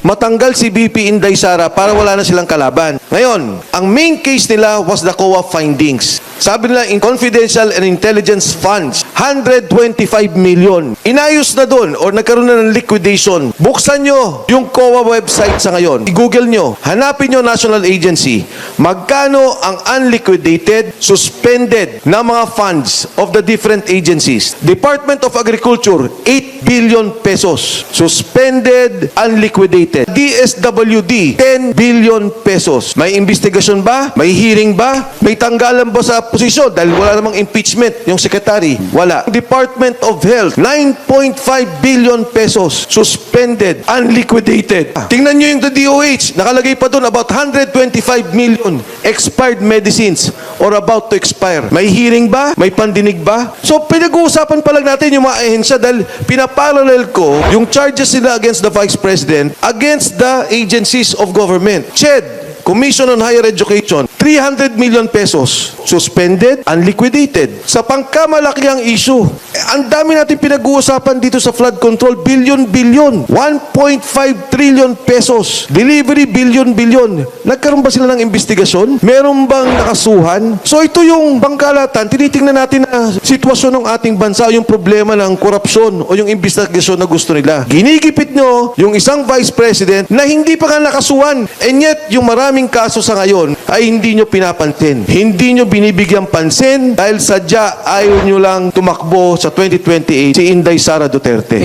matanggal si VP Inday Sara para wala na silang kalaban. Ngayon, ang main case nila was the COA findings. Sabi nila, in confidential and intelligence funds, 125 million. Inayos na doon or nagkaroon na ng liquidation. Buksan nyo yung COA website sa ngayon. I-google nyo. Hanapin nyo national agency. Magkano ang unliquidated, suspended na mga funds of the different agencies? Department of Agriculture, 8 billion pesos. Suspended, unliquidated. DSWD, 10 billion pesos. May investigasyon ba? May hearing ba? May tanggalan ba sa posisyon dahil wala namang impeachment yung secretary? Wala. Department of Health, 9.5 billion pesos. Suspended, unliquidated. Tingnan nyo yung DOH. Nakalagay pa doon about 125 million expired medicines or about to expire. May hearing ba? May pandinig ba? So, pinag-uusapan pa lang natin yung mga ahensya dahil pinaparallel ko yung charges nila against the Vice President against the agencies of government. CHED, Commission on Higher Education, 300 million pesos. Suspended, unliquidated. Sa pangkamalakiang issue, ang dami natin pinag-uusapan dito sa flood control, billion. 1.5 trillion pesos. Delivery, billion. Nagkaroon ba sila ng investigasyon? Meron bang nakasuhan? So ito yung pangkalatan, tinitingnan natin na sitwasyon ng ating bansa, yung problema ng korupsyon o yung investigasyon na gusto nila. Ginigipit nyo yung isang Vice President na hindi pa nga nakasuhan. And yet, yung maraming kaso sa ngayon ay hindi nyo pinapansin. Hindi nyo binibigyan pansin dahil sadya ayaw nyo lang tumakbo sa 2028 si Inday Sara Duterte.